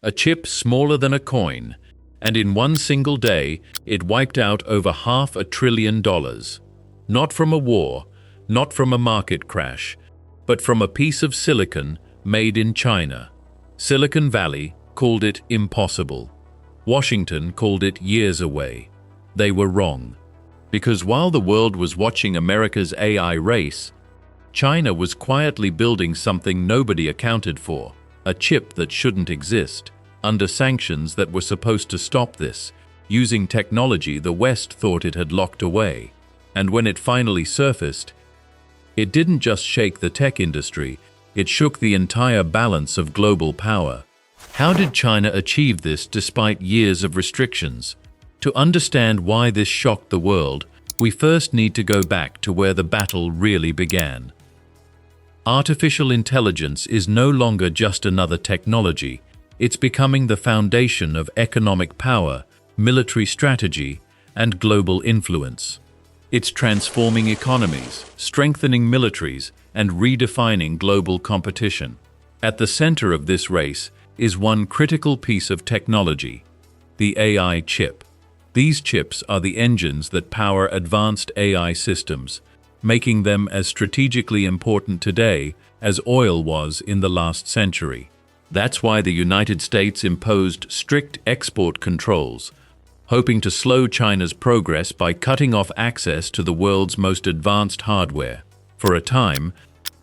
a chip smaller than a coin, and in one single day it wiped out over $500 billion. Not from a war, not from a market crash, but from a piece of silicon made in China. Silicon Valley called it impossible. Washington called it years away. They were wrong. Because while the world was watching America's AI race, China was quietly building something nobody accounted for, a chip that shouldn't exist, under sanctions that were supposed to stop this, using technology the West thought it had locked away. And when it finally surfaced, it didn't just shake the tech industry, it shook the entire balance of global power. How did China achieve this despite years of restrictions? To understand why this shocked the world, we first need to go back to where the battle really began. Artificial intelligence is no longer just another technology. It's becoming the foundation of economic power, military strategy, and global influence. It's transforming economies, strengthening militaries, and redefining global competition. At the center of this race is one critical piece of technology: the AI chip. These chips are the engines that power advanced AI systems, making them as strategically important today as oil was in the last century. That's why the United States imposed strict export controls, hoping to slow China's progress by cutting off access to the world's most advanced hardware. For a time,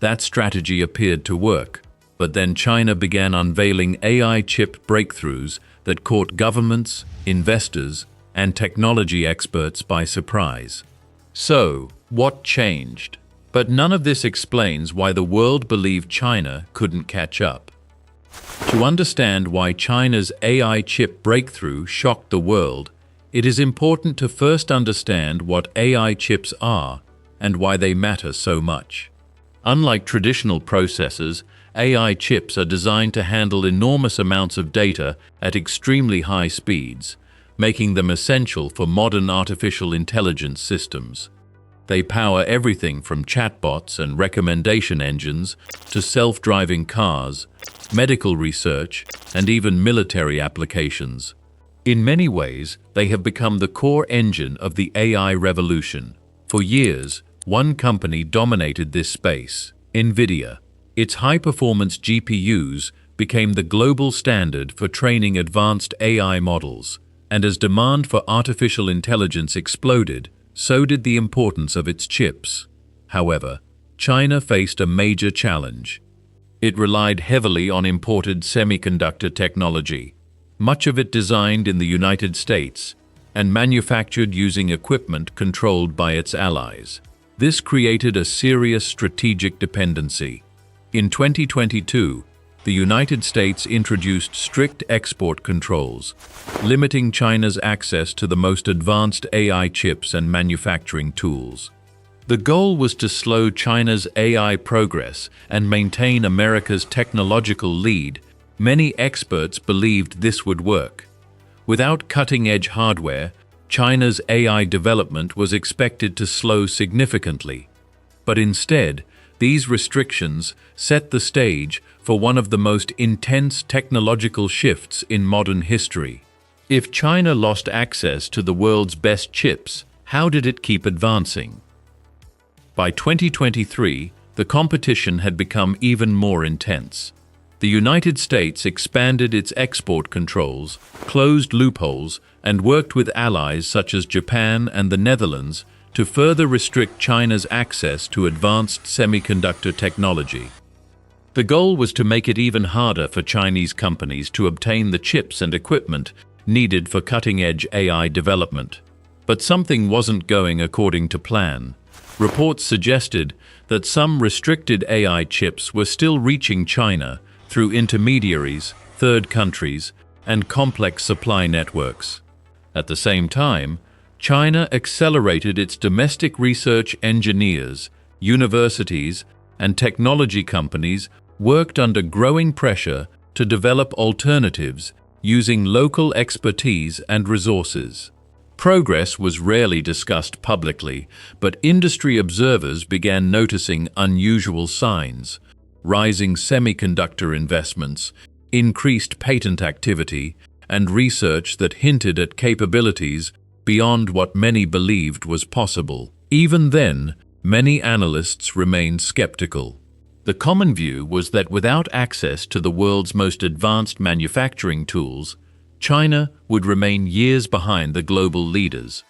that strategy appeared to work, but then China began unveiling AI chip breakthroughs that caught governments, investors, and technology experts by surprise. So, what changed? But none of this explains why the world believed China couldn't catch up. To understand why China's AI chip breakthrough shocked the world, it is important to first understand what AI chips are and why they matter so much. Unlike traditional processors, AI chips are designed to handle enormous amounts of data at extremely high speeds, making them essential for modern artificial intelligence systems. They power everything from chatbots and recommendation engines to self-driving cars, medical research, and even military applications. In many ways, they have become the core engine of the AI revolution. For years, one company dominated this space: NVIDIA. Its high-performance GPUs became the global standard for training advanced AI models. And as demand for artificial intelligence exploded, so did the importance of its chips. However, China faced a major challenge. It relied heavily on imported semiconductor technology, much of it designed in the United States and manufactured using equipment controlled by its allies. This created a serious strategic dependency. In 2022, the United States introduced strict export controls, limiting China's access to the most advanced AI chips and manufacturing tools. The goal was to slow China's AI progress and maintain America's technological lead. Many experts believed this would work. Without cutting-edge hardware, China's AI development was expected to slow significantly. But instead, these restrictions set the stage for one of the most intense technological shifts in modern history. If China lost access to the world's best chips, how did it keep advancing? By 2023, the competition had become even more intense. The United States expanded its export controls, closed loopholes, and worked with allies such as Japan and the Netherlands to further restrict China's access to advanced semiconductor technology. The goal was to make it even harder for Chinese companies to obtain the chips and equipment needed for cutting-edge AI development. But something wasn't going according to plan. Reports suggested that some restricted AI chips were still reaching China through intermediaries, third countries, and complex supply networks. At the same time, China accelerated its domestic research engineers, universities, and technology companies worked under growing pressure to develop alternatives using local expertise and resources. Progress was rarely discussed publicly, but industry observers began noticing unusual signs: rising semiconductor investments, increased patent activity, and research that hinted at capabilities beyond what many believed was possible. Even then, many analysts remained skeptical. The common view was that without access to the world's most advanced manufacturing tools, China would remain years behind the global leaders.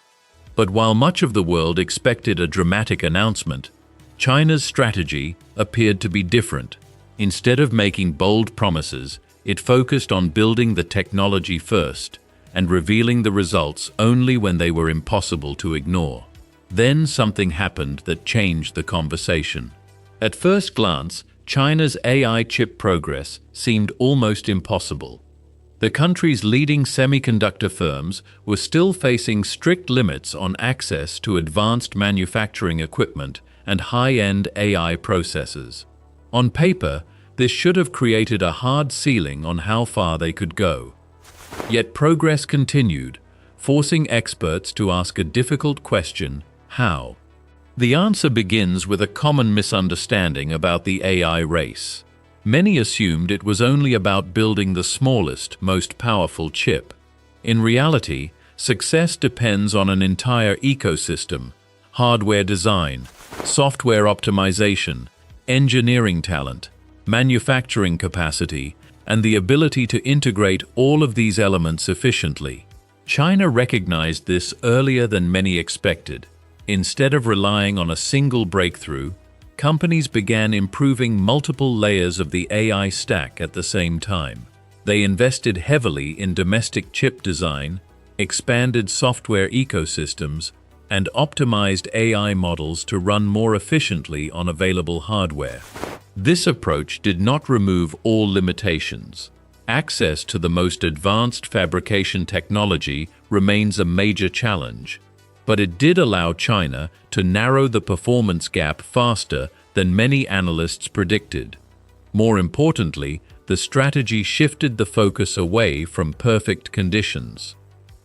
But while much of the world expected a dramatic announcement, China's strategy appeared to be different. Instead of making bold promises, it focused on building the technology first and revealing the results only when they were impossible to ignore. Then something happened that changed the conversation. At first glance, China's AI chip progress seemed almost impossible. The country's leading semiconductor firms were still facing strict limits on access to advanced manufacturing equipment and high-end AI processors. On paper, this should have created a hard ceiling on how far they could go. Yet progress continued, forcing experts to ask a difficult question: how? The answer begins with a common misunderstanding about the AI race. Many assumed it was only about building the smallest, most powerful chip. In reality, success depends on an entire ecosystem: hardware design, software optimization, engineering talent, manufacturing capacity, and the ability to integrate all of these elements efficiently. China recognized this earlier than many expected. Instead of relying on a single breakthrough, companies began improving multiple layers of the AI stack at the same time. They invested heavily in domestic chip design, expanded software ecosystems, and optimized AI models to run more efficiently on available hardware. This approach did not remove all limitations. Access to the most advanced fabrication technology remains a major challenge, but it did allow China to narrow the performance gap faster than many analysts predicted. More importantly, the strategy shifted the focus away from perfect conditions.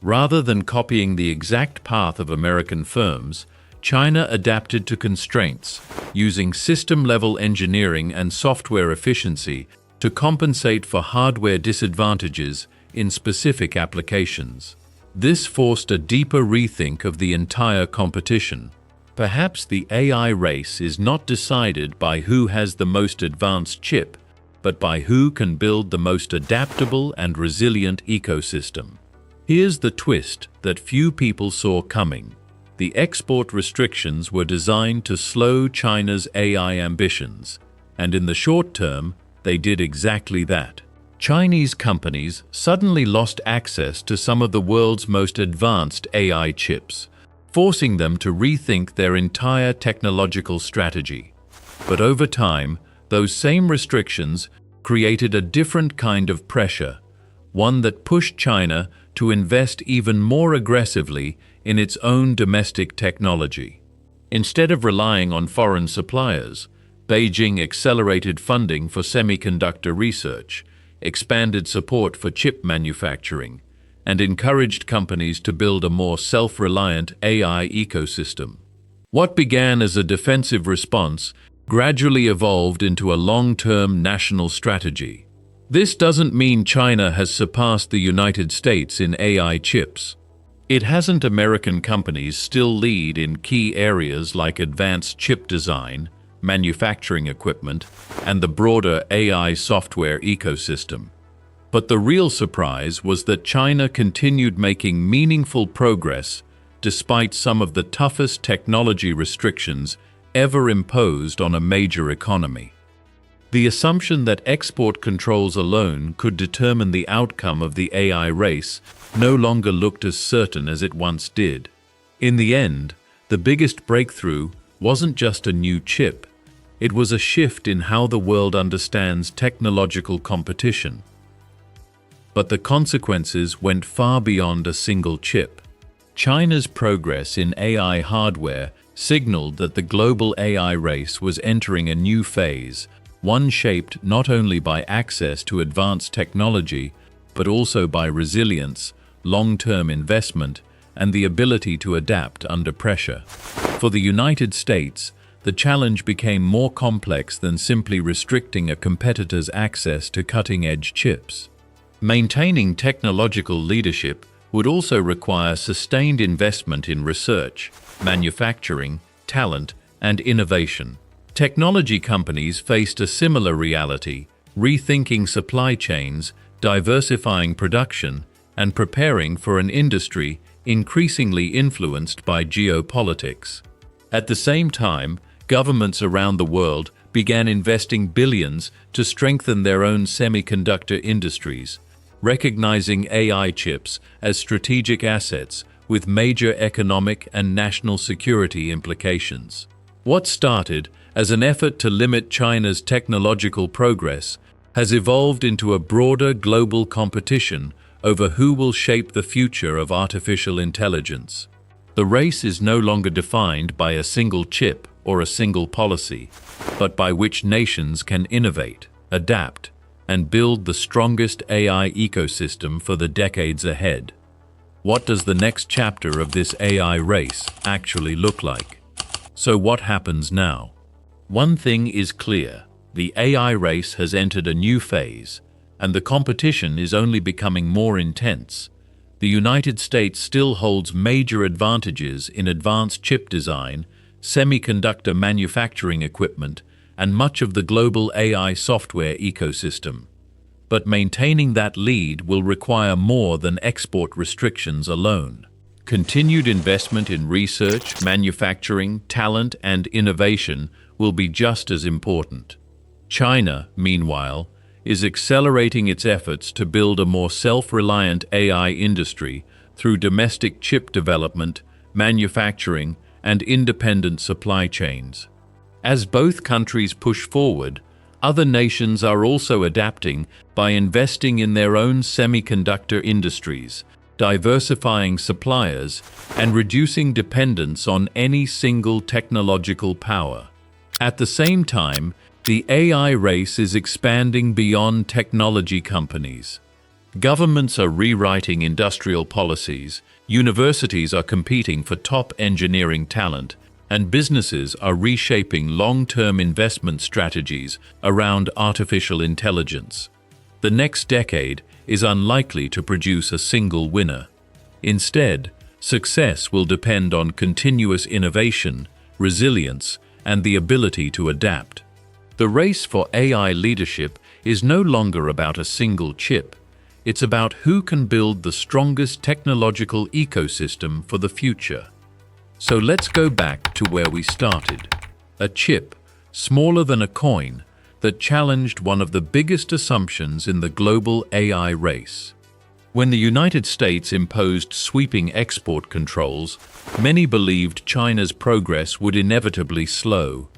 Rather than copying the exact path of American firms, China adapted to constraints, using system-level engineering and software efficiency to compensate for hardware disadvantages in specific applications. This forced a deeper rethink of the entire competition. Perhaps the AI race is not decided by who has the most advanced chip, but by who can build the most adaptable and resilient ecosystem. Here's the twist that few people saw coming. The export restrictions were designed to slow China's AI ambitions, and in the short term, they did exactly that. Chinese companies suddenly lost access to some of the world's most advanced AI chips, forcing them to rethink their entire technological strategy. But over time, those same restrictions created a different kind of pressure, one that pushed China to invest even more aggressively in its own domestic technology. Instead of relying on foreign suppliers, Beijing accelerated funding for semiconductor research, expanded support for chip manufacturing, and encouraged companies to build a more self-reliant AI ecosystem. What began as a defensive response gradually evolved into a long-term national strategy. This doesn't mean China has surpassed the United States in AI chips. It hasn't. American companies still lead in key areas like advanced chip design, manufacturing equipment, and the broader AI software ecosystem. But the real surprise was that China continued making meaningful progress despite some of the toughest technology restrictions ever imposed on a major economy. The assumption that export controls alone could determine the outcome of the AI race no longer looked as certain as it once did. In the end, the biggest breakthrough wasn't just a new chip. It was a shift in how the world understands technological competition. But the consequences went far beyond a single chip. China's progress in AI hardware signaled that the global AI race was entering a new phase, one shaped not only by access to advanced technology, but also by resilience, long-term investment, and the ability to adapt under pressure. For the United States, the challenge became more complex than simply restricting a competitor's access to cutting-edge chips. Maintaining technological leadership would also require sustained investment in research, manufacturing, talent, and innovation. Technology companies faced a similar reality, rethinking supply chains, diversifying production, and preparing for an industry increasingly influenced by geopolitics. At the same time, governments around the world began investing billions to strengthen their own semiconductor industries, recognizing AI chips as strategic assets with major economic and national security implications. What started as an effort to limit China's technological progress has evolved into a broader global competition over who will shape the future of artificial intelligence. The race is no longer defined by a single chip or a single policy, but by which nations can innovate, adapt, and build the strongest AI ecosystem for the decades ahead. What does the next chapter of this AI race actually look like? So what happens now? One thing is clear: the AI race has entered a new phase, and the competition is only becoming more intense. The United States still holds major advantages in advanced chip design, semiconductor manufacturing equipment, and much of the global AI software ecosystem. But maintaining that lead will require more than export restrictions alone. Continued investment in research, manufacturing, talent, and innovation will be just as important. China, meanwhile, is accelerating its efforts to build a more self-reliant AI industry through domestic chip development, manufacturing, and independent supply chains. As both countries push forward, other nations are also adapting by investing in their own semiconductor industries, diversifying suppliers, and reducing dependence on any single technological power. At the same time, the AI race is expanding beyond technology companies. Governments are rewriting industrial policies, universities are competing for top engineering talent, and businesses are reshaping long-term investment strategies around artificial intelligence. The next decade is unlikely to produce a single winner. Instead, success will depend on continuous innovation, resilience, and the ability to adapt. The race for AI leadership is no longer about a single chip. It's about who can build the strongest technological ecosystem for the future. So let's go back to where we started. A chip, smaller than a coin, that challenged one of the biggest assumptions in the global AI race. When the United States imposed sweeping export controls, many believed China's progress would inevitably slow.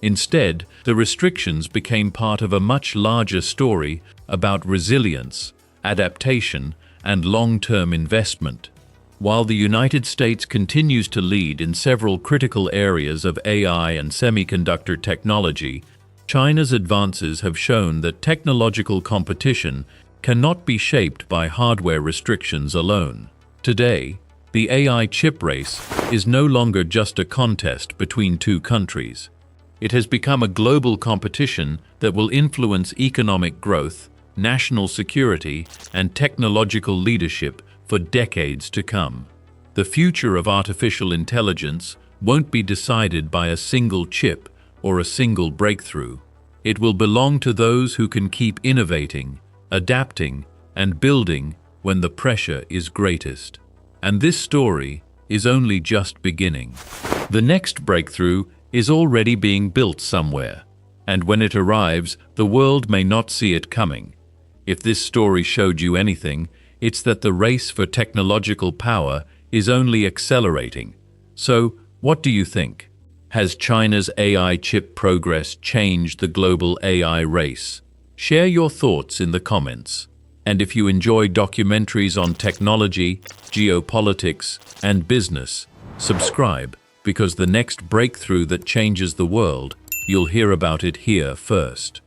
Instead, the restrictions became part of a much larger story about resilience, adaptation, and long-term investment. While the United States continues to lead in several critical areas of AI and semiconductor technology, China's advances have shown that technological competition cannot be shaped by hardware restrictions alone. Today, the AI chip race is no longer just a contest between two countries. It has become a global competition that will influence economic growth, national security, and technological leadership for decades to come. The future of artificial intelligence won't be decided by a single chip or a single breakthrough. It will belong to those who can keep innovating, adapting, and building when the pressure is greatest. And this story is only just beginning. The next breakthrough is already being built somewhere, and when it arrives, the world may not see it coming. If this story showed you anything, it's that the race for technological power is only accelerating. So, what do you think? Has China's AI chip progress changed the global AI race? Share your thoughts in the comments. And if you enjoy documentaries on technology, geopolitics, and business, subscribe, because the next breakthrough that changes the world, you'll hear about it here first.